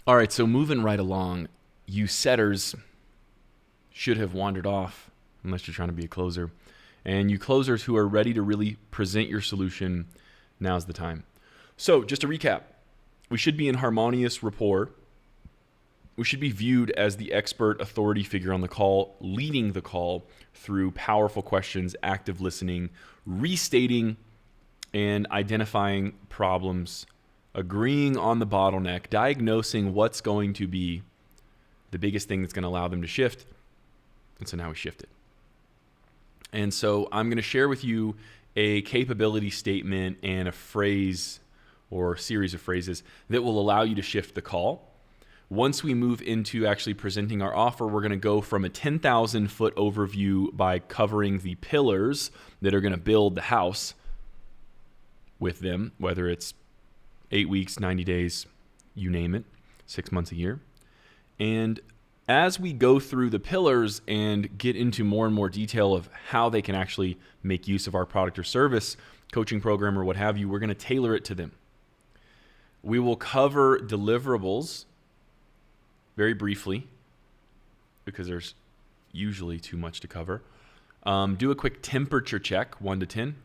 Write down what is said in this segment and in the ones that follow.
All right, so moving right along, you setters should have wandered off unless you're trying to be a closer. And you closers who are ready to really present your solution, now's the time. So, just to recap, we should be in harmonious rapport. We should be viewed as the expert authority figure on the call, leading the call through powerful questions, active listening, restating and identifying problems, agreeing on the bottleneck, diagnosing what's going to be the biggest thing that's going to allow them to shift. And so now we shift it. And so I'm going to share with you a capability statement and a phrase or series of phrases that will allow you to shift the call. Once we move into actually presenting our offer, we're going to go from a 10,000 foot overview by covering the pillars that are going to build the house with them, whether it's 8 weeks, 90 days, you name it, 6 months, a year. And as we go through the pillars and get into more and more detail of how they can actually make use of our product or service, coaching program or what have you, we're going to tailor it to them. We will cover deliverables very briefly because there's usually too much to cover. Do a quick temperature check, 1 to 10,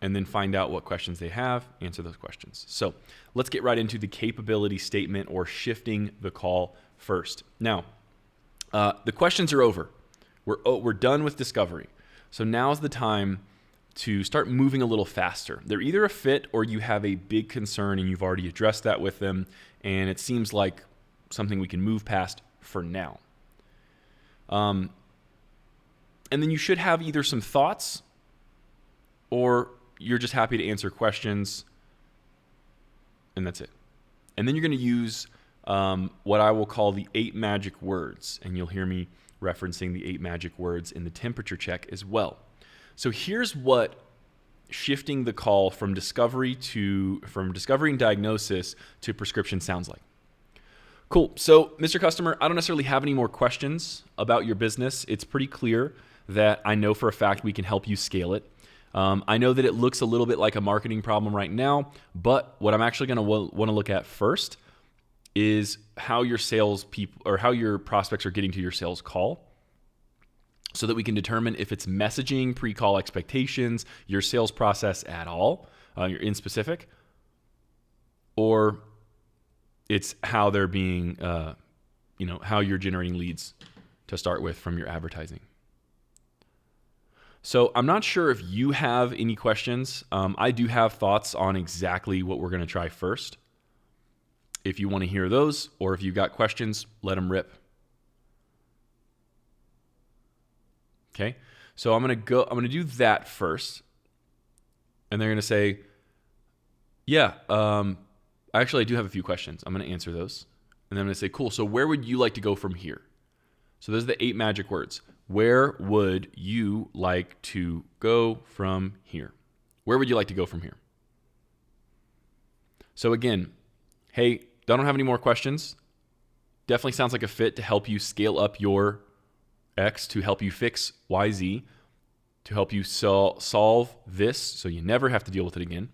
and then find out what questions they have, answer those questions. So let's get right into the capability statement or shifting the call first. Now, the questions are over. We're done with discovery. So now's the time to start moving a little faster. They're either a fit or you have a big concern and you've already addressed that with them, and it seems like something we can move past for now. And then you should have either some thoughts or you're just happy to answer questions, and that's it. And then you're going to use what I will call the 8 magic words, and you'll hear me referencing the 8 magic words in the temperature check as well. So here's what shifting the call from discovery and diagnosis to prescription sounds like. Cool. So, Mr. Customer, I don't necessarily have any more questions about your business. It's pretty clear that I know for a fact we can help you scale it. I know that it looks a little bit like a marketing problem right now, but what I'm actually going to want to look at first is how your sales people or how your prospects are getting to your sales call, so that we can determine if it's messaging, pre-call expectations, your sales process at all, you're in specific, or it's how they're being, how you're generating leads to start with from your advertising. So I'm not sure if you have any questions. I do have thoughts on exactly what we're going to try first. If you want to hear those, or if you've got questions, let them rip. Okay, so I'm going to do that first. And they're going to say, yeah, actually, I do have a few questions. I'm going to answer those. And then I'm going to say, cool, so where would you like to go from here? So those are the 8 magic words. Where would you like to go from here? Where would you like to go from here? So again, hey, I don't have any more questions. Definitely sounds like a fit to help you scale up your X, to help you fix YZ, to help you solve this so you never have to deal with it again.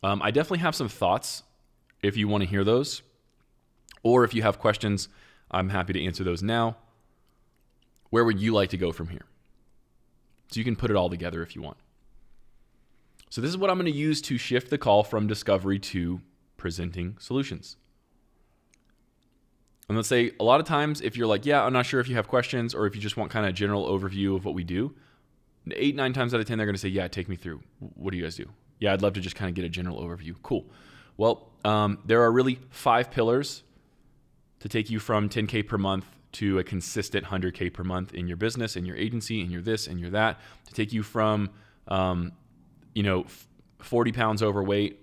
I definitely have some thoughts if you want to hear those, or if you have questions, I'm happy to answer those now. Where would you like to go from here? So you can put it all together if you want. So this is what I'm going to use to shift the call from discovery to presenting solutions. And let's say a lot of times if you're like, yeah, I'm not sure if you have questions, or if you just want kind of a general overview of what we do, 8, 9 times out of 10, they're going to say, yeah, take me through. What do you guys do? Yeah, I'd love to just kind of get a general overview. Cool. Well, there are really 5 pillars to take you from 10K per month to a consistent 100K per month in your business, in your agency, in your this, and your that, to take you from, 40 pounds overweight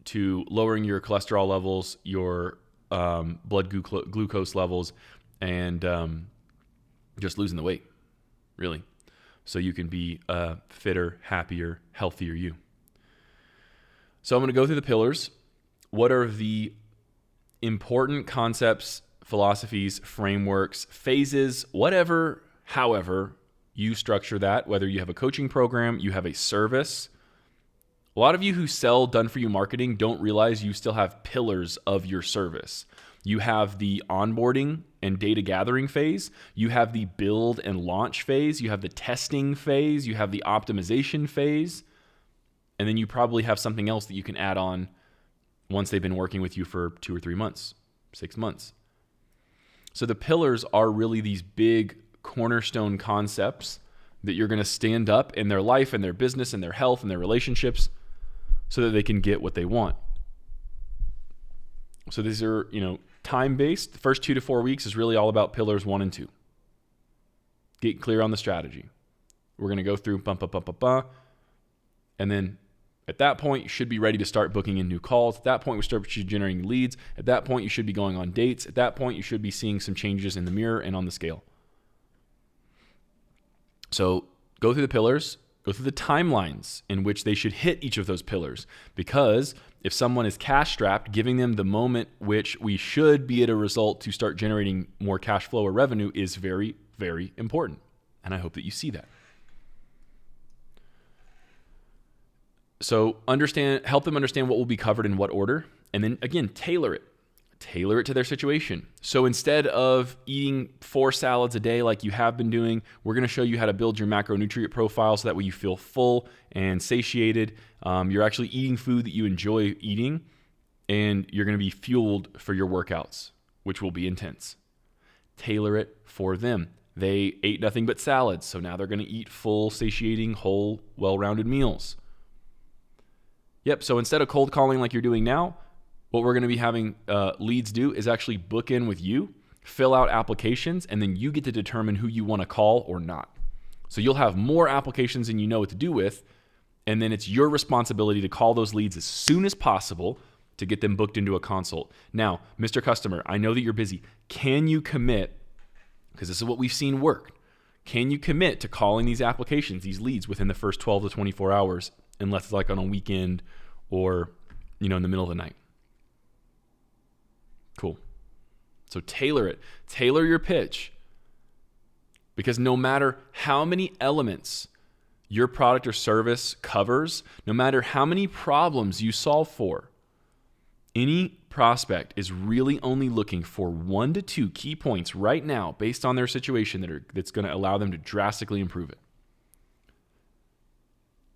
to lowering your cholesterol levels, your blood glucose levels, and just losing the weight, really. So you can be a fitter, happier, healthier you. So I'm going to go through the pillars. What are the important concepts, philosophies, frameworks, phases, whatever, however you structure that, whether you have a coaching program, you have a service, A lot of you who sell done-for-you marketing don't realize you still have pillars of your service. You have the onboarding and data gathering phase. You have the build and launch phase. You have the testing phase. You have the optimization phase. And then you probably have something else that you can add on once they've been working with you for 2 or 3 months, 6 months. So the pillars are really these big cornerstone concepts that you're going to stand up in their life and their business and their health and their relationships so that they can get what they want. So these are, time-based. The first 2 to 4 weeks is really all about pillars 1 and 2. Get clear on the strategy. We're going to go through and then at that point, you should be ready to start booking in new calls. At that point, we start generating leads. At that point, you should be going on dates. At that point, you should be seeing some changes in the mirror and on the scale. So go through the pillars, go through the timelines in which they should hit each of those pillars. Because if someone is cash strapped, giving them the moment which we should be at a result to start generating more cash flow or revenue is very, very important. And I hope that you see that. So help them understand what will be covered in what order. And then again, tailor it to their situation. So instead of eating 4 salads a day like you have been doing, we're going to show you how to build your macronutrient profile so that way you feel full and satiated. You're actually eating food that you enjoy eating, and you're going to be fueled for your workouts, which will be intense. Tailor it for them. They ate nothing but salads, so now they're going to eat full, satiating, whole, well-rounded meals. Yep, so instead of cold calling like you're doing now, what we're going to be having leads do is actually book in with you, fill out applications, and then you get to determine who you want to call or not. So you'll have more applications than you know what to do with, and then it's your responsibility to call those leads as soon as possible to get them booked into a consult. Now, Mr. Customer, I know that you're busy. Can you commit, because this is what we've seen work, can you commit to calling these applications, these leads, within the first 12 to 24 hours, unless it's like on a weekend or, in the middle of the night? Cool. So tailor it. Tailor your pitch. Because no matter how many elements your product or service covers, no matter how many problems you solve for, any prospect is really only looking for 1 to 2 key points right now based on their situation that's going to allow them to drastically improve it.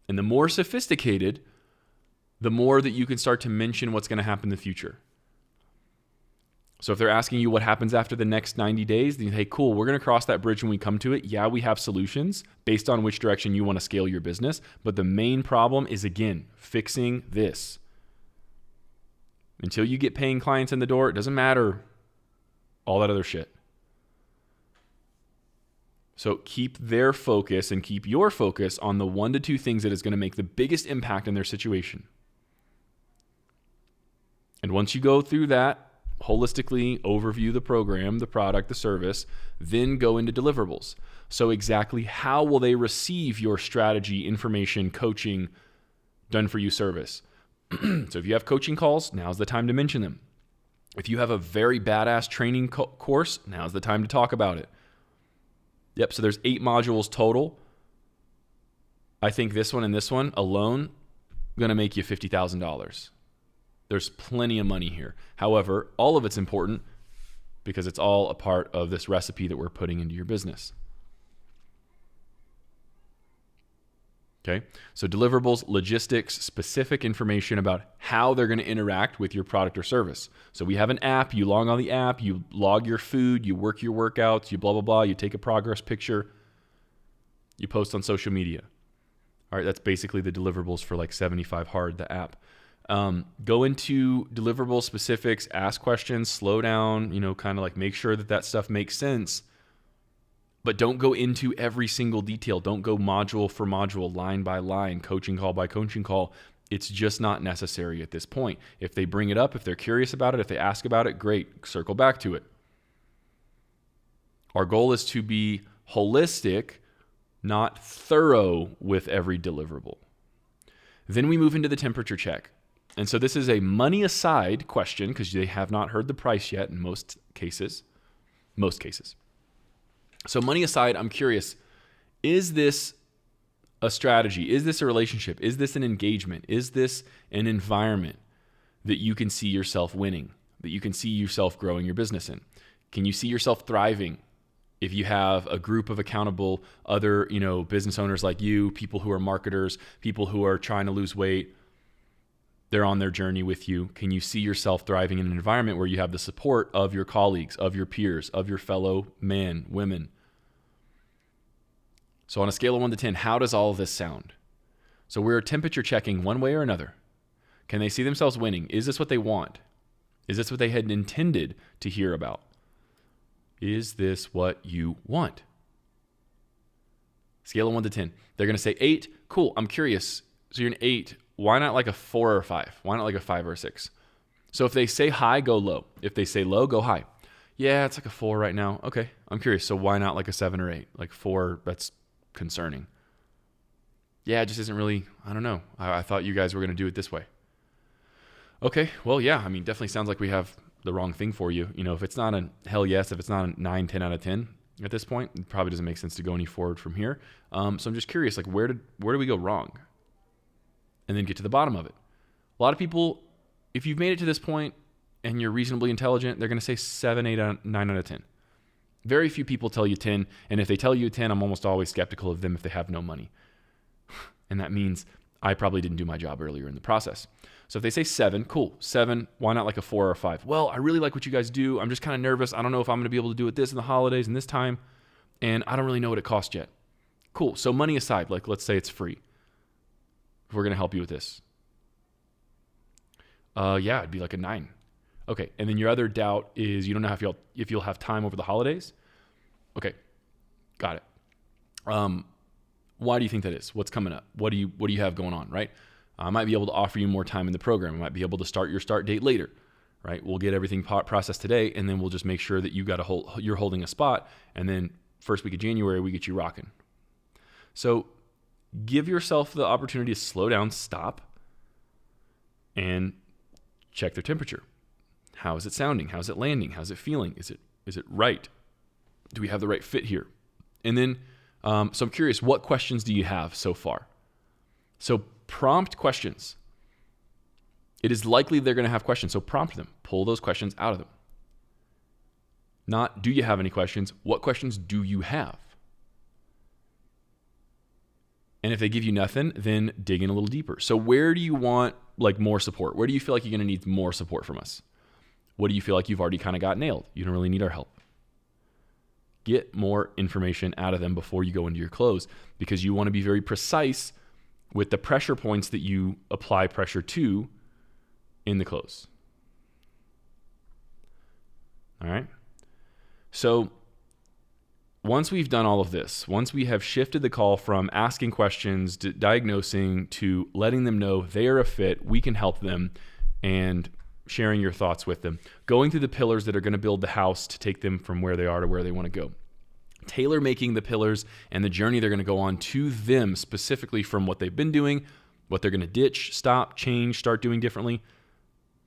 And the more sophisticated, the more that you can start to mention what's going to happen in the future. So if they're asking you what happens after the next 90 days, then hey, cool, we're going to cross that bridge when we come to it. Yeah, we have solutions based on which direction you want to scale your business. But the main problem is, again, fixing this. Until you get paying clients in the door, it doesn't matter all that other shit. So keep their focus and keep your focus on the 1 to 2 things that is going to make the biggest impact in their situation. And once you go through that, holistically overview the program, the product, the service, then go into deliverables. So exactly how will they receive your strategy, information, coaching, done for you service? So if you have coaching calls, now's the time to mention them. If you have a very badass training course, now's the time to talk about it. Yep, so there's 8 modules total. I think this one and this one alone going to make you $50,000. There's plenty of money here. However, all of it's important because it's all a part of this recipe that we're putting into your business. Okay, so deliverables, logistics, specific information about how they're going to interact with your product or service. So we have an app, you log on the app, you log your food, you work your workouts, you blah, blah, blah, you take a progress picture, you post on social media. All right, that's basically the deliverables for like 75 Hard, the app. Go into deliverable specifics, ask questions, slow down, kind of like make sure that stuff makes sense. But don't go into every single detail. Don't go module for module, line by line, coaching call by coaching call. It's just not necessary at this point. If they bring it up, if they're curious about it, if they ask about it, great, circle back to it. Our goal is to be holistic, not thorough with every deliverable. Then we move into the temperature check. And so this is a money aside question because they have not heard the price yet in most cases. So money aside, I'm curious, is this a strategy? Is this a relationship? Is this an engagement? Is this an environment that you can see yourself winning, that you can see yourself growing your business in? Can you see yourself thriving if you have a group of accountable other, business owners like you, people who are marketers, people who are trying to lose weight, they're on their journey with you? Can you see yourself thriving in an environment where you have the support of your colleagues, of your peers, of your fellow men, women? So on a scale of 1 to 10, how does all of this sound? So we're temperature checking one way or another. Can they see themselves winning? Is this what they want? Is this what they had intended to hear about? Is this what you want? Scale of 1 to 10. They're going to say 8. Cool. I'm curious. So you're an 8. Why not like a 4 or a 5? Why not like a 5 or a 6? So if they say high, go low. If they say low, go high. Yeah, it's like a 4 right now. Okay. I'm curious. So why not like a 7 or 8? Like 4, that's concerning. Yeah, it just isn't really, I don't know. I thought you guys were going to do it this way. Okay. Well, yeah. I mean, definitely sounds like we have the wrong thing for you. If it's not a hell yes, if it's not a 9, 10 out of 10 at this point, it probably doesn't make sense to go any forward from here. So I'm just curious, like where did we go wrong? And then get to the bottom of it. A lot of people, if you've made it to this point and you're reasonably intelligent, they're going to say 7, 8, 9 out of 10. Very few people tell you 10. And if they tell you 10, I'm almost always skeptical of them if they have no money. And that means I probably didn't do my job earlier in the process. So if they say 7, cool. 7, why not like a 4 or a 5? Well, I really like what you guys do. I'm just kind of nervous. I don't know if I'm going to be able to do it this in the holidays and this time. And I don't really know what it costs yet. Cool. So money aside, like let's say it's free. We're going to help you with this. Yeah, it'd be like a 9. Okay. And then your other doubt is you don't know if you'll have time over the holidays. Okay. Got it. Why do you think that is? What's coming up? What do you have going on, right? I might be able to offer you more time in the program. I might be able to start your start date later, right? We'll get everything processed today, and then we'll just make sure that you're holding a spot, and then first week of January, we get you rocking. So give yourself the opportunity to slow down, stop, and check their temperature. How is it sounding? How's it landing? How's it feeling? Is it right? Do we have the right fit here? And then, so I'm curious, what questions do you have so far? So prompt questions. It is likely they're going to have questions, so prompt them. Pull those questions out of them. Not, do you have any questions? What questions do you have? And if they give you nothing, then dig in a little deeper. So where do you want like more support? Where do you feel like you're going to need more support from us? What do you feel like you've already kind of got nailed? You don't really need our help. Get more information out of them before you go into your close, because you want to be very precise with the pressure points that you apply pressure to in the close. All right. So once we've done all of this, once we have shifted the call from asking questions to diagnosing to letting them know they are a fit, we can help them, and sharing your thoughts with them, going through the pillars that are going to build the house to take them from where they are to where they want to go. Tailor making the pillars and the journey they're going to go on to them specifically from what they've been doing, what they're going to ditch, stop, change, start doing differently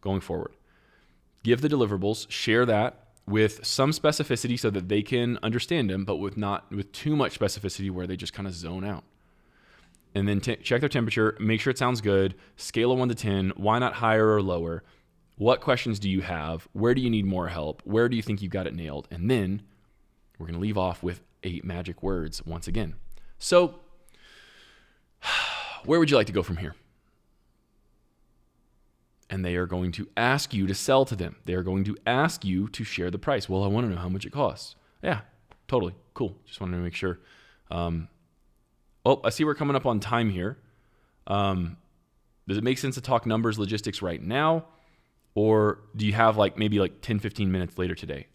going forward. Give the deliverables, share that with some specificity so that they can understand them, but with too much specificity where they just kind of zone out. And then check their temperature, make sure it sounds good, scale of 1 to 10, why not higher or lower? What questions do you have? Where do you need more help? Where do you think you got it nailed? And then we're going to leave off with 8 magic words once again. So where would you like to go from here? And they are going to ask you to sell to them. They are going to ask you to share the price. Well, I want to know how much it costs. Yeah, totally. Cool. Just wanted to make sure. I see we're coming up on time here. Does it make sense to talk numbers, logistics right now? Or do you have maybe 10, 15 minutes later today?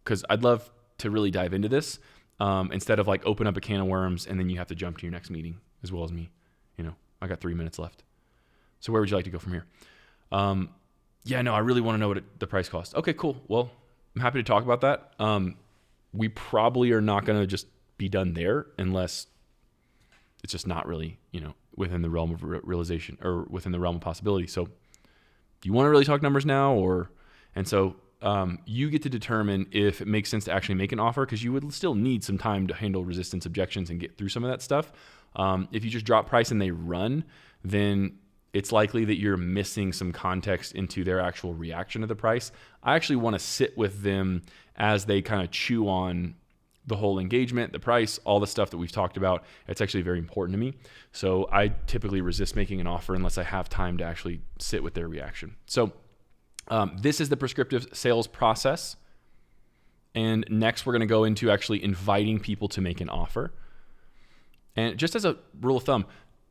Because I'd love to really dive into this instead of open up a can of worms and then you have to jump to your next meeting as well as me. I got 3 minutes left. So where would you like to go from here? I really want to know what the price costs. Okay, cool. Well, I'm happy to talk about that. We probably are not going to just be done there unless it's just not really, within the realm of realization or within the realm of possibility. So do you want to really talk numbers now and so you get to determine if it makes sense to actually make an offer, because you would still need some time to handle resistance, objections, and get through some of that stuff. If you just drop price and they run, then it's likely that you're missing some context into their actual reaction to the price. I actually want to sit with them as they kind of chew on the whole engagement, the price, all the stuff that we've talked about. It's actually very important to me. So I typically resist making an offer unless I have time to actually sit with their reaction. So this is the prescriptive sales process. And next we're going to go into actually inviting people to make an offer. And just as a rule of thumb,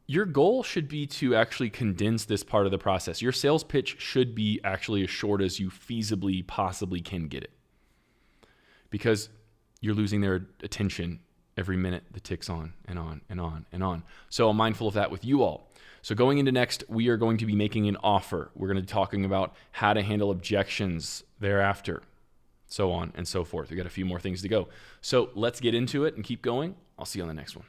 your goal should be to actually condense this part of the process. Your sales pitch should be actually as short as you feasibly possibly can get it, because you're losing their attention every minute that ticks on and on and on and on. So I'm mindful of that with you all. So going into next, we are going to be making an offer. We're going to be talking about how to handle objections thereafter, so on and so forth. We got a few more things to go. So let's get into it and keep going. I'll see you on the next one.